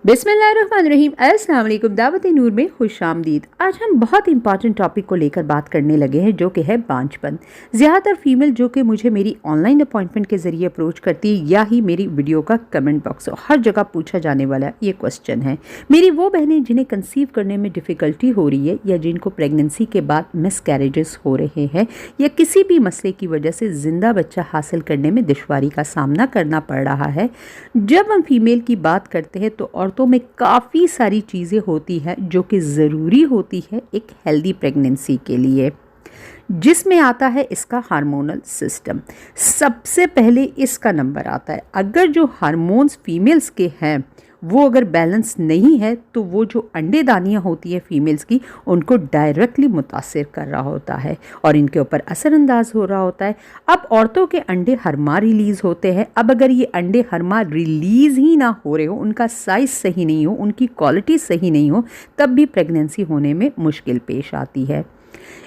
बिस्मिल्लाहिर्रहमानिर्रहीम। अस्सलाम वालेकुम। दावत-ए-नूर में खुशामदीद। आज हम बहुत इंपॉर्टेंट टॉपिक को लेकर बात करने लगे हैं, जो कि है बांझपन। ज़्यादातर फीमेल जो कि मुझे मेरी ऑनलाइन अपॉइंटमेंट के ज़रिए अप्रोच करती है या ही मेरी वीडियो का कमेंट बॉक्स हर जगह पूछा जाने वाला ये क्वेश्चन है। मेरी वो बहनें जिन्हें कंसीव करने में डिफ़िकल्टी हो रही है या जिनको प्रेगनेंसी के बाद मिसकैरेजेस हो रहे हैं या किसी भी मसले की वजह से ज़िंदा बच्चा हासिल करने में दुश्वारी का सामना करना पड़ रहा है। जब हम फीमेल की बात करते हैं तो औरतों में काफ़ी सारी चीज़ें होती हैं जो कि ज़रूरी होती है एक हेल्दी प्रेगनेंसी के लिए, जिसमें आता है इसका हार्मोनल सिस्टम। सबसे पहले इसका नंबर आता है। अगर जो हार्मोन्स फीमेल्स के हैं वो अगर बैलेंस नहीं है तो वो जो अंडेदानियाँ होती है फीमेल्स की, उनको डायरेक्टली मुतासिर कर रहा होता है और इनके ऊपर असरअंदाज हो रहा होता है। अब औरतों के अंडे हर माह रिलीज़ होते हैं। अब अगर ये अंडे हर माह रिलीज़ ही ना हो रहे हो, उनका साइज़ सही नहीं हो, उनकी क्वालिटी सही नहीं हो, तब भी प्रेगनेंसी होने में मुश्किल पेश आती है।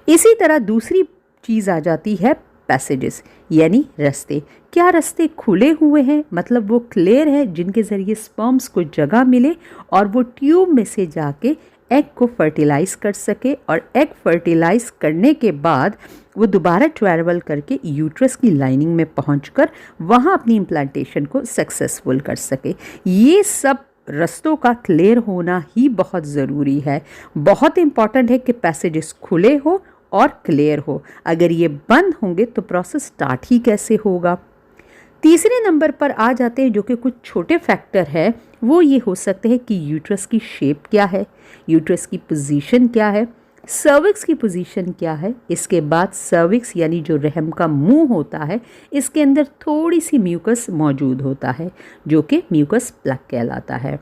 इसी तरह दूसरी चीज़ आ जाती है पैसेजेस, यानी रास्ते। क्या रास्ते खुले हुए हैं, मतलब वो क्लियर है, जिनके ज़रिए स्पर्म्स को जगह मिले और वो ट्यूब में से जाके एग को फर्टिलाइज़ कर सके और एग फर्टिलाइज़ करने के बाद वो दोबारा ट्रैवल करके यूट्रस की लाइनिंग में पहुंचकर वहां अपनी इम्प्लांटेशन को सक्सेसफुल कर सके। ये सब रास्तों का क्लियर होना ही बहुत ज़रूरी है। बहुत इम्पॉर्टेंट है कि पैसेजेस खुले हो और क्लियर हो। अगर ये बंद होंगे तो प्रोसेस स्टार्ट ही कैसे होगा। तीसरे नंबर पर आ जाते हैं जो कि कुछ छोटे फैक्टर है। वो ये हो सकते हैं कि यूट्रस की शेप क्या है, यूट्रस की पोजीशन क्या है, सर्विक्स की पोजीशन क्या है। इसके बाद सर्विक्स यानी जो रहम का मुंह होता है, इसके अंदर थोड़ी सी म्यूकस मौजूद होता है जो कि म्यूकस प्लग कहलाता है।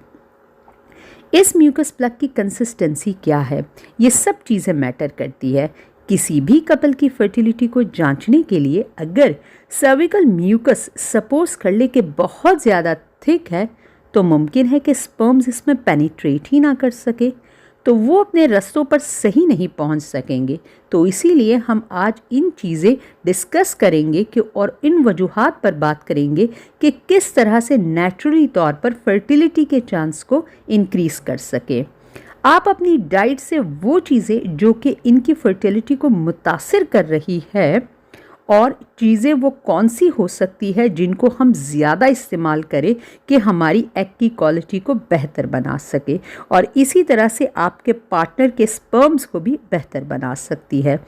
इस म्यूकस प्लग की कंसिस्टेंसी क्या है, ये सब चीज़ें मैटर करती है। किसी भी कपल की फर्टिलिटी को जांचने के लिए अगर सर्विकल म्यूकस सपोज कर ले कि बहुत ज़्यादा थिक है तो मुमकिन है कि स्पर्म्स इसमें पेनिट्रेट ही ना कर सके, तो वो अपने रास्तों पर सही नहीं पहुंच सकेंगे। तो इसीलिए हम आज इन चीज़ें डिस्कस करेंगे कि और इन वजूहात पर बात करेंगे कि किस तरह से नेचुरली तौर पर फर्टिलिटी के चांस को इंक्रीज़ कर सके। आप अपनी डाइट से वो चीज़ें जो कि इनकी फर्टिलिटी को मुतासिर कर रही है और चीज़ें वो कौन सी हो सकती है जिनको हम ज़्यादा इस्तेमाल करें कि हमारी एग की क्वालिटी को बेहतर बना सके और इसी तरह से आपके पार्टनर के स्पर्म्स को भी बेहतर बना सकती है।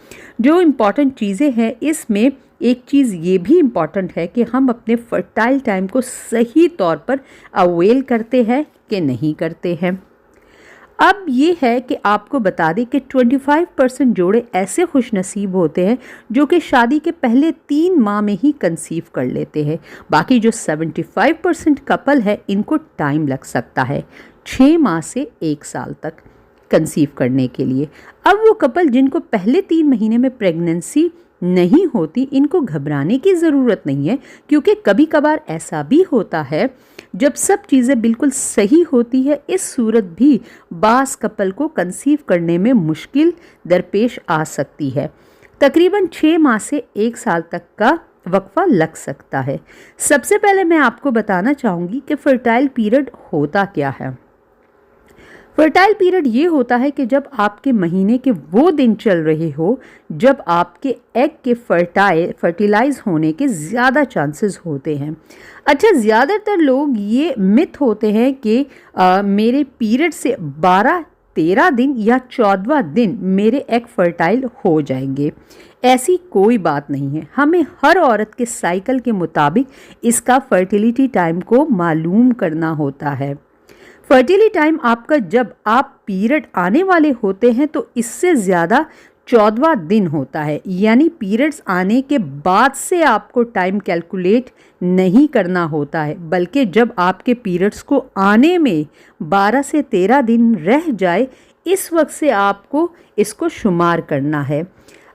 जो इम्पॉर्टेंट चीज़ें हैं इसमें एक चीज़ ये भी इम्पॉर्टेंट है कि हम अपने फर्टाइल टाइम को सही तौर पर अवेल करते हैं कि नहीं करते हैं। अब ये है कि आपको बता दें कि 25% जोड़े ऐसे खुशनसीब होते हैं जो कि शादी के पहले 3 माह में ही कंसीव कर लेते हैं। बाकी जो 75% कपल है इनको टाइम लग सकता है 6 माह से 1 साल तक कंसीव करने के लिए। अब वो कपल जिनको पहले 3 महीने में प्रेगनेंसी नहीं होती, इनको घबराने की ज़रूरत नहीं है, क्योंकि कभी कभार ऐसा भी होता है जब सब चीज़ें बिल्कुल सही होती है, इस सूरत भी बास कपल को कंसीव करने में मुश्किल दरपेश आ सकती है। तकरीबन 6 माह से 1 साल तक का वक्फा लग सकता है। सबसे पहले मैं आपको बताना चाहूँगी कि फर्टाइल पीरियड होता क्या है। फर्टाइल पीरियड ये होता है कि जब आपके महीने के वो दिन चल रहे हो जब आपके एग के फर्टिलाइज होने के ज़्यादा चांसेस होते हैं। अच्छा, ज़्यादातर लोग ये मिथ होते हैं कि मेरे पीरियड से 12-13 दिन या 14वां दिन मेरे एग फर्टाइल हो जाएंगे। ऐसी कोई बात नहीं है। हमें हर औरत के साइकिल के मुताबिक इसका फर्टिलिटी टाइम को मालूम करना होता है। फर्टिलिटी टाइम आपका जब आप पीरियड आने वाले होते हैं तो इससे ज़्यादा 14वां दिन होता है, यानी पीरियड्स आने के बाद से आपको टाइम कैलकुलेट नहीं करना होता है, बल्कि जब आपके पीरियड्स को आने में 12 से 13 दिन रह जाए इस वक्त से आपको इसको शुमार करना है।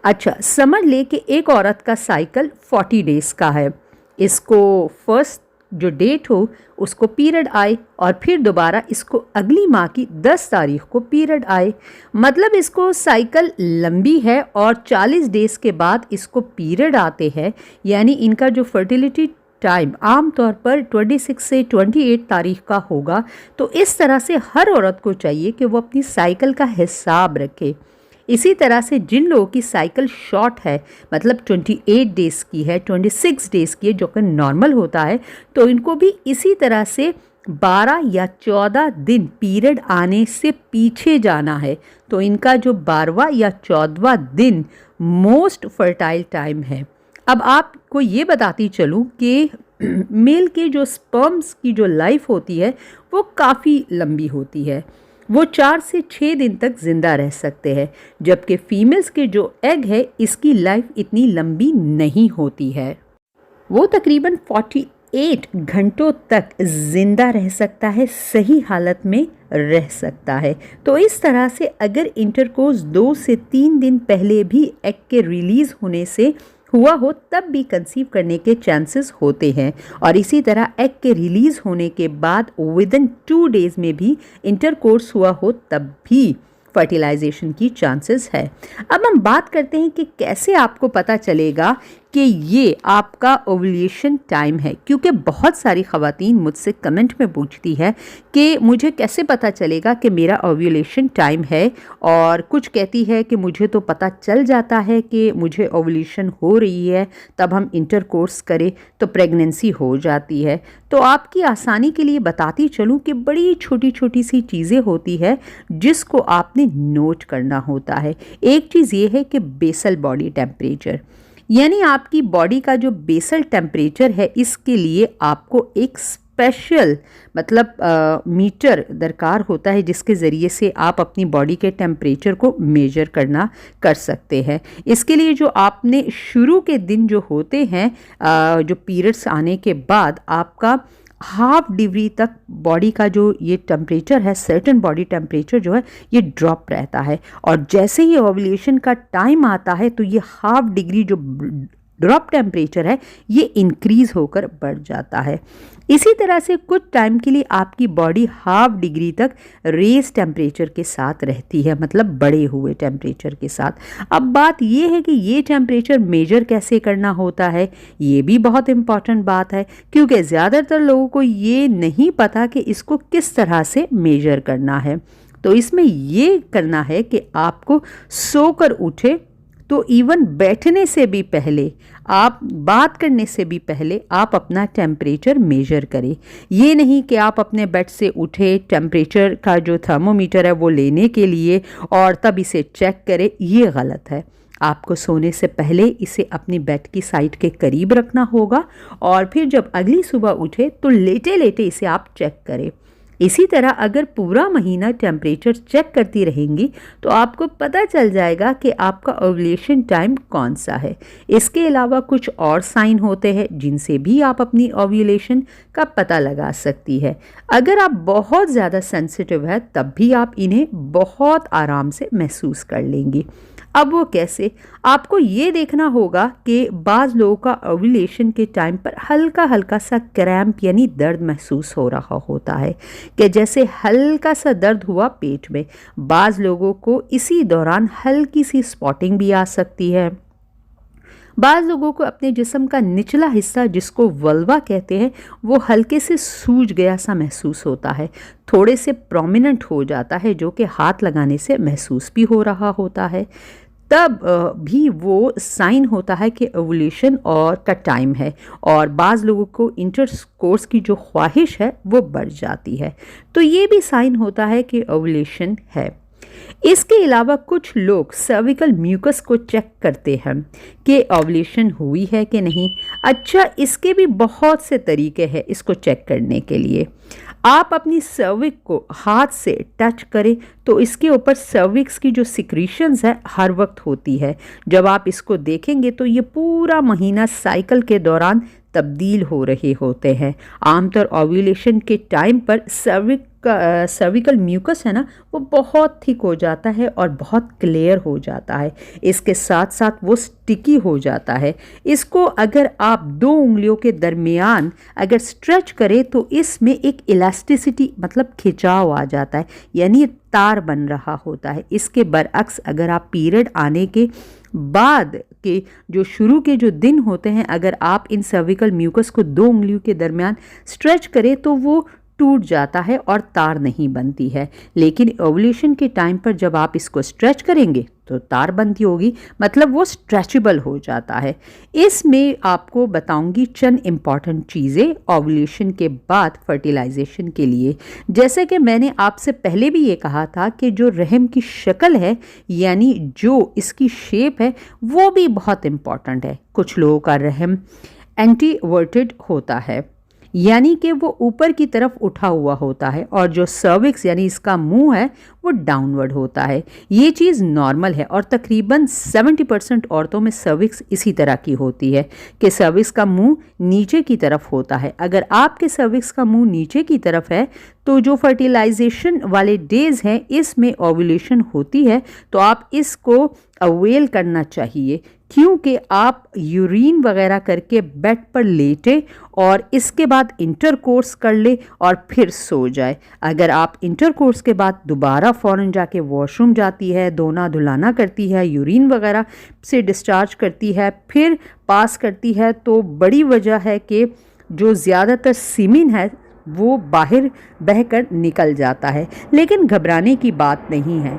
अच्छा, समझ ले कि एक औरत का साइकिल 40 डेज़ का है। इसको फर्स्ट जो डेट हो उसको पीरियड आए और फिर दोबारा इसको अगली माह की 10 तारीख को पीरियड आए, मतलब इसको साइकिल लंबी है और 40 डेज़ के बाद इसको पीरियड आते हैं। यानी इनका जो फर्टिलिटी टाइम आमतौर पर 26 से 28 तारीख का होगा। तो इस तरह से हर औरत को चाहिए कि वो अपनी साइकिल का हिसाब रखे। इसी तरह से जिन लोगों की साइकिल शॉर्ट है, मतलब 28 डेज़ की है, 26 डेज़ की है, जो कि नॉर्मल होता है, तो इनको भी इसी तरह से 12 या 14 दिन पीरियड आने से पीछे जाना है। तो इनका जो 12वां या 14वां दिन मोस्ट फर्टाइल टाइम है। अब आपको ये बताती चलूँ कि मेल के जो स्पर्म्स की जो लाइफ होती है वो काफ़ी लंबी होती है। वो 4 से 6 दिन तक ज़िंदा रह सकते हैं, जबकि फीमेल्स के जो एग है इसकी लाइफ इतनी लंबी नहीं होती है। वो तकरीबन 48 घंटों तक ज़िंदा रह सकता है, सही हालत में रह सकता है। तो इस तरह से अगर इंटरकोर्स 2 से 3 दिन पहले भी एग के रिलीज़ होने से हुआ हो तब भी कंसीव करने के चांसेस होते हैं, और इसी तरह एग के रिलीज़ होने के बाद विदिन 2 डेज़ में भी इंटरकोर्स हुआ हो तब भी फर्टिलाइजेशन की चांसेस है। अब हम बात करते हैं कि कैसे आपको पता चलेगा कि ये आपका ओव्यूलेशन टाइम है, क्योंकि बहुत सारी ख़वातीन मुझसे कमेंट में पूछती है कि मुझे कैसे पता चलेगा कि मेरा ओव्यूलेशन टाइम है, और कुछ कहती है कि मुझे तो पता चल जाता है कि मुझे ओव्यूलेशन हो रही है, तब हम इंटरकोर्स करें तो प्रेगनेंसी हो जाती है। तो आपकी आसानी के लिए बताती चलूँ कि बड़ी छोटी छोटी सी चीज़ें होती है जिसको आपने नोट करना होता है। एक चीज़ ये है कि बेसल बॉडी टेम्परेचर, यानी आपकी बॉडी का जो बेसल टेम्परेचर है, इसके लिए आपको एक स्पेशल मीटर दरकार होता है जिसके ज़रिए से आप अपनी बॉडी के टेम्परेचर को मेजर कर सकते हैं। इसके लिए जो आपने शुरू के दिन जो होते हैं, जो पीरियड्स आने के बाद आपका हाफ डिग्री तक बॉडी का जो ये टेम्परेचर है, सर्टेन बॉडी टेम्परेचर जो है ये ड्रॉप रहता है, और जैसे ही ओव्यूलेशन का टाइम आता है तो ये हाफ डिग्री जो ड्रॉप टेम्परेचर है ये इंक्रीज़ होकर बढ़ जाता है। इसी तरह से कुछ टाइम के लिए आपकी बॉडी हाफ डिग्री तक रेज टेम्परेचर के साथ रहती है, मतलब बढ़े हुए टेम्परेचर के साथ। अब बात ये है कि ये टेम्परेचर मेजर कैसे करना होता है, ये भी बहुत इम्पॉर्टेंट बात है, क्योंकि ज़्यादातर लोगों को ये नहीं पता कि इसको किस तरह से मेजर करना है। तो इसमें ये करना है कि आपको सोकर उठे तो इवन बैठने से भी पहले, आप बात करने से भी पहले आप अपना टेम्परेचर मेजर करें। ये नहीं कि आप अपने बेड से उठे, टेम्परेचर का जो थर्मोमीटर है वो लेने के लिए और तब इसे चेक करें, ये गलत है। आपको सोने से पहले इसे अपनी बेड की साइड के करीब रखना होगा, और फिर जब अगली सुबह उठे तो लेटे लेटे इसे आप चेक करें। इसी तरह अगर पूरा महीना टेम्परेचर चेक करती रहेंगी तो आपको पता चल जाएगा कि आपका ओव्यूलेशन टाइम कौन सा है। इसके अलावा कुछ और साइन होते हैं जिनसे भी आप अपनी ओव्यूलेशन का पता लगा सकती है। अगर आप बहुत ज़्यादा सेंसिटिव है तब भी आप इन्हें बहुत आराम से महसूस कर लेंगी। अब वो कैसे? आपको ये देखना होगा कि बाज़ लोगों का ओव्यूलेशन के टाइम पर हल्का हल्का सा क्रैम्प यानी दर्द महसूस हो रहा होता है, कि जैसे हल्का सा दर्द हुआ पेट में। बाज़ लोगों को इसी दौरान हल्की सी स्पॉटिंग भी आ सकती है। बाज़ लोगों को अपने जिस्म का निचला हिस्सा, जिसको वल्वा कहते हैं, वो हल्के से सूज गया सा महसूस होता है, थोड़े से प्रोमिनेंट हो जाता है, जो कि हाथ लगाने से महसूस भी हो रहा होता है। तब भी वो साइन होता है कि ओव्यूलेशन का टाइम है, और बाज़ लोगों को इंटरकोर्स की जो ख्वाहिश है वो बढ़ जाती है, तो ये भी साइन होता है कि ओव्यूलेशन है। इसके अलावा कुछ लोग सर्विकल म्यूकस को चेक करते हैं कि ओव्यूलेशन हुई है कि नहीं। अच्छा, इसके भी बहुत से तरीके हैं इसको चेक करने के लिए। आप अपनी सर्विक्स को हाथ से टच करें तो इसके ऊपर सर्विक्स की जो सिक्रीशंस है हर वक्त होती है। जब आप इसको देखेंगे तो ये पूरा महीना साइकिल के दौरान तब्दील हो रहे होते हैं। आमतौर ओव्यूलेशन के टाइम पर सर्विकल म्यूकस है ना, वो बहुत थिक हो जाता है और बहुत क्लियर हो जाता है। इसके साथ साथ वो स्टिकी हो जाता है। इसको अगर आप 2 उंगलियों के दरमियान अगर स्ट्रेच करें तो इसमें एक इलास्टिसिटी मतलब खिंचाव आ जाता है, यानी तार बन रहा होता है। इसके बरअक्स अगर आप पीरियड आने के बाद के जो शुरू के जो दिन होते हैं, अगर आप इन सर्विकल म्यूकस को 2 उंगलियों के दरमियान स्ट्रेच करें तो वो टूट जाता है और तार नहीं बनती है। लेकिन ओव्यूलेशन के टाइम पर जब आप इसको स्ट्रेच करेंगे तो तार बनती होगी, मतलब वो स्ट्रेचेबल हो जाता है। इसमें आपको बताऊंगी चंद इम्पॉर्टेंट चीज़ें ओव्यूलेशन के बाद फर्टिलाइजेशन के लिए। जैसे कि मैंने आपसे पहले भी ये कहा था कि जो रहम की शक्ल है, यानी जो इसकी शेप है, वो भी बहुत इम्पॉर्टेंट है। कुछ लोगों का रहम एंटीवर्टेड होता है, यानी कि वो ऊपर की तरफ उठा हुआ होता है, और जो सर्विक्स यानी इसका मुंह है वो डाउनवर्ड होता है। ये चीज़ नॉर्मल है और तकरीबन 70% औरतों में सर्विक्स इसी तरह की होती है कि सर्विक्स का मुंह नीचे की तरफ होता है। अगर आपके सर्विक्स का मुंह नीचे की तरफ है तो जो फर्टिलाइजेशन वाले डेज हैं इसमें ओव्यूलेशन होती है, तो आप इसको अवेल करना चाहिए, क्योंकि आप यूरिन वगैरह करके बेड पर लेटे और इसके बाद इंटरकोर्स कर ले और फिर सो जाए। अगर आप इंटरकोर्स के बाद दोबारा फ़ौरन जाके वॉशरूम जाती है, धोना धुलाना करती है, यूरिन वगैरह से डिस्चार्ज करती है, फिर पास करती है, तो बड़ी वजह है कि जो ज़्यादातर सीमेन है वो बाहर बहकर निकल जाता है। लेकिन घबराने की बात नहीं है,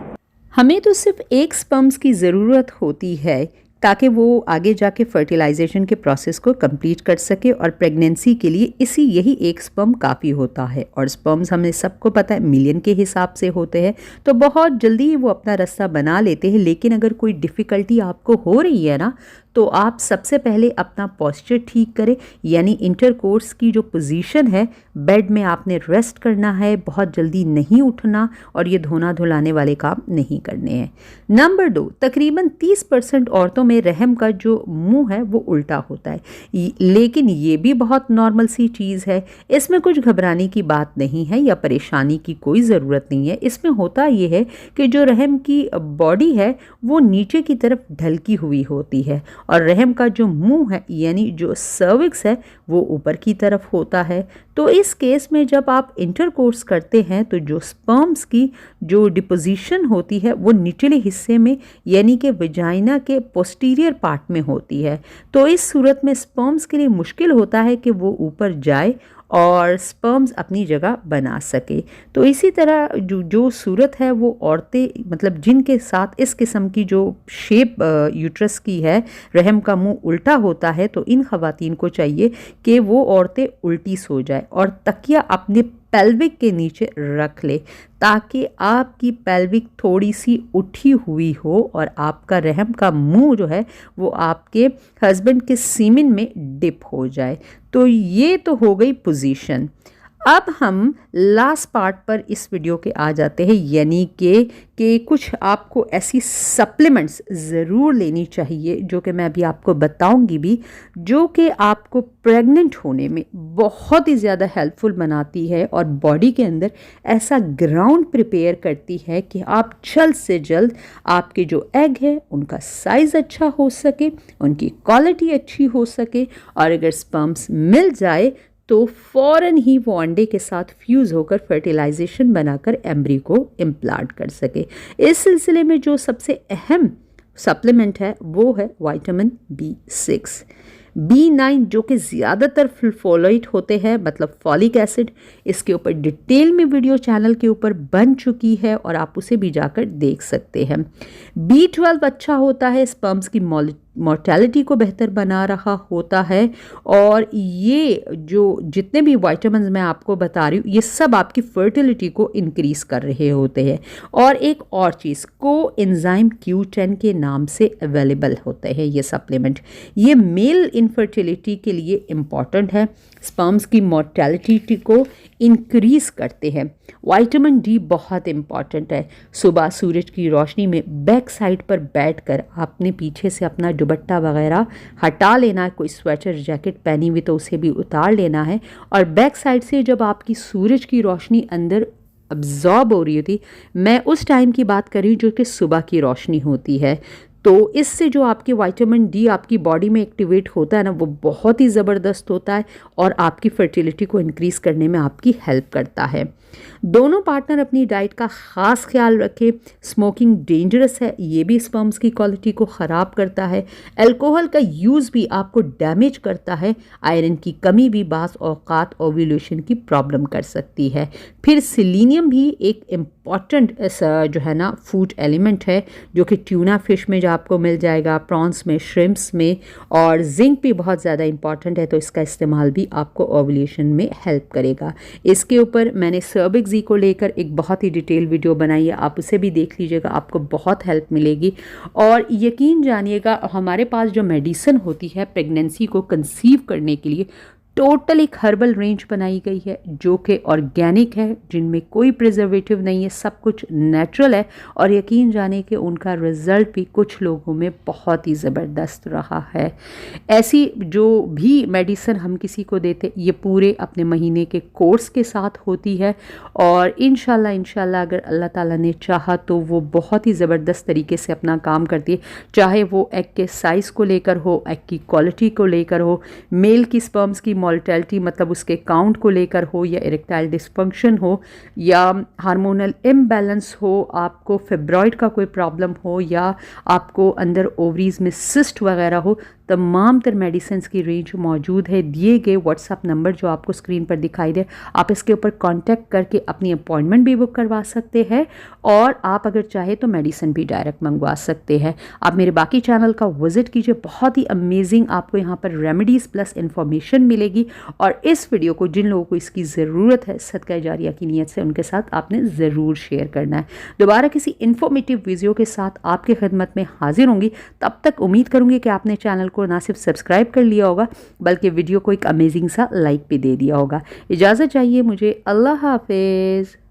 हमें तो सिर्फ एक स्पर्म्स की ज़रूरत होती है ताकि वो आगे जाके फर्टिलाइजेशन के प्रोसेस को कंप्लीट कर सके, और प्रेगनेंसी के लिए यही एक स्पर्म काफ़ी होता है। और स्पर्म्स हमें सबको पता है मिलियन के हिसाब से होते हैं, तो बहुत जल्दी वो अपना रास्ता बना लेते हैं। लेकिन अगर कोई डिफ़िकल्टी आपको हो रही है ना, तो आप सबसे पहले अपना पोस्चर ठीक करें, यानी इंटरकोर्स की जो पोजीशन है, बेड में आपने रेस्ट करना है, बहुत जल्दी नहीं उठना और ये धोना धुलाने वाले काम नहीं करने हैं। नंबर 2, तकरीबन 30% औरतों में रहम का जो मुंह है वो उल्टा होता है, लेकिन ये भी बहुत नॉर्मल सी चीज़ है, इसमें कुछ घबराने की बात नहीं है या परेशानी की कोई ज़रूरत नहीं है। इसमें होता ये है कि जो रहम की बॉडी है वो नीचे की तरफ ढलकी हुई होती है, और रहम का जो मुंह है यानी जो सर्विक्स है वो ऊपर की तरफ होता है। तो इस केस में जब आप इंटरकोर्स करते हैं तो जो स्पर्म्स की जो डिपोजिशन होती है वो निचले हिस्से में यानी कि वजाइना के पोस्टीरियर पार्ट में होती है। तो इस सूरत में स्पर्म्स के लिए मुश्किल होता है कि वो ऊपर जाए और स्पर्म्स अपनी जगह बना सके। तो इसी तरह जो सूरत है वो औरतें, मतलब जिनके साथ इस किस्म की जो शेप यूट्रस की है, रहम का मुंह उल्टा होता है, तो इन ख़वातीन को चाहिए कि वो औरतें उल्टी सो जाए और तकिया अपने पेल्विक के नीचे रख ले, ताकि आपकी पेल्विक थोड़ी सी उठी हुई हो और आपका रहम का मुंह जो है वो आपके हस्बैंड के सीमेन में डिप हो जाए। तो ये तो हो गई पोजीशन। अब हम लास्ट पार्ट पर इस वीडियो के आ जाते हैं, यानी कि कुछ आपको ऐसी सप्लीमेंट्स ज़रूर लेनी चाहिए जो कि मैं अभी आपको बताऊंगी भी, जो कि आपको प्रेग्नेंट होने में बहुत ही ज़्यादा हेल्पफुल बनाती है और बॉडी के अंदर ऐसा ग्राउंड प्रिपेयर करती है कि आप जल्द से जल्द आपके जो एग है उनका साइज़ अच्छा हो सके, उनकी क्वालिटी अच्छी हो सके, और अगर स्पर्म्स मिल जाए तो फ़ौरन ही वो अंडे के साथ फ्यूज़ होकर फर्टिलाइजेशन बनाकर एम्ब्री को इम्प्लांट कर सके। इस सिलसिले में जो सबसे अहम सप्लीमेंट है वो है विटामिन B6, B9 जो कि ज़्यादातर फोलेट होते हैं, मतलब फॉलिक एसिड। इसके ऊपर डिटेल में वीडियो चैनल के ऊपर बन चुकी है और आप उसे भी जाकर देख सकते हैं। B12 अच्छा होता है, स्पर्म्स की मोर्टेलिटी को बेहतर बना रहा होता है, और ये जो जितने भी विटामिन्स मैं आपको बता रही हूँ ये सब आपकी फर्टिलिटी को इंक्रीज़ कर रहे होते हैं। और एक और चीज़, कोएंजाइम Q10 के नाम से अवेलेबल होते हैं ये सप्लीमेंट। ये मेल इनफर्टिलिटी के लिए इम्पॉर्टेंट है, स्पर्म्स की मोर्टेलिटी को इंक्रीज़ करते हैं। विटामिन D बहुत इम्पॉर्टेंट है। सुबह सूरज की रोशनी में बैक साइड पर बैठकर आपने पीछे से अपना दुपट्टा वगैरह हटा लेना है, कोई स्वेटर जैकेट पहनी हुई तो उसे भी उतार लेना है, और बैक साइड से जब आपकी सूरज की रोशनी अंदर अब्जॉर्ब हो रही होती, मैं उस टाइम की बात कर रही हूँ जो कि सुबह की रोशनी होती है, तो इससे जो आपके विटामिन डी आपकी बॉडी में एक्टिवेट होता है ना, वो बहुत ही ज़बरदस्त होता है और आपकी फर्टिलिटी को इंक्रीज़ करने में आपकी हेल्प करता है। दोनों पार्टनर अपनी डाइट का ख़ास ख्याल रखें। स्मोकिंग डेंजरस है, ये भी स्पर्म्स की क्वालिटी को ख़राब करता है। अल्कोहल का यूज़ भी आपको डैमेज करता है। आयरन की कमी भी बाज़ औक़ात ओव्यूलेशन की प्रॉब्लम कर सकती है। फिर सेलेनियम भी एक इम्पॉर्टेंट जो है ना फूड एलिमेंट है, जो कि ट्यूना फिश में जो आपको मिल जाएगा, प्रॉन्स में, श्रिम्प्स में। और जिंक भी बहुत ज़्यादा इंपॉर्टेंट है, तो इसका इस्तेमाल भी आपको ओव्यूलेशन में हेल्प करेगा। इसके ऊपर मैंने सर्विक्स को लेकर एक बहुत ही डिटेल वीडियो बनाई है, आप उसे भी देख लीजिएगा, आपको बहुत हेल्प मिलेगी। और यकीन जानिएगा, हमारे पास जो मेडिसिन होती है प्रेगनेंसी को कंसीव करने के लिए, टोटल एक हर्बल रेंज बनाई गई है जो कि ऑर्गेनिक है, जिनमें कोई प्रिजर्वेटिव नहीं है, सब कुछ नेचुरल है। और यकीन जाने कि उनका रिज़ल्ट भी कुछ लोगों में बहुत ही ज़बरदस्त रहा है। ऐसी जो भी मेडिसिन हम किसी को देते, ये पूरे अपने महीने के कोर्स के साथ होती है। और इंशाल्लाह अगर अल्लाह ताला ने चाहा तो वो बहुत ही ज़बरदस्त तरीके से अपना काम करती है। चाहे वो एग के साइज़ को लेकर हो, एग की क्वालिटी को लेकर हो, मेल की स्पर्म्स की मोर्टेलिटी मतलब उसके काउंट को लेकर हो, या इरेक्टाइल डिस्फंक्शन हो, या हार्मोनल इम्बैलेंस हो, आपको फिब्रॉइड का कोई प्रॉब्लम हो, या आपको अंदर ओवरीज में सिस्ट वगैरह हो, तमाम तर मेडिसिन की रेंज मौजूद है। दिए गए व्हाट्सएप नंबर जो आपको स्क्रीन पर दिखाई दे, आप इसके ऊपर कांटेक्ट करके अपनी अपॉइंटमेंट भी बुक करवा सकते हैं। और आप अगर चाहे तो मेडिसिन भी डायरेक्ट मंगवा सकते हैं। आप मेरे बाकी चैनल का विजिट कीजिए, बहुत ही अमेजिंग आपको यहाँ पर रेमेडीज़ प्लस इन्फॉर्मेशन मिलेगी। और इस वीडियो को जिन लोगों को इसकी ज़रूरत है सदका जारिया की नीयत से, उनके साथ आपने ज़रूर शेयर करना है। दोबारा किसी इन्फॉर्मेटिव वीडियो के साथ आपकी खिदमत में हाजिर होंगी। तब तक उम्मीद करूँगी कि आपने चैनल को ना सिर्फ सब्सक्राइब कर लिया होगा, बल्कि वीडियो को एक अमेजिंग सा लाइक भी दे दिया होगा। इजाज़त चाहिए मुझे। अल्लाह हाफिज़।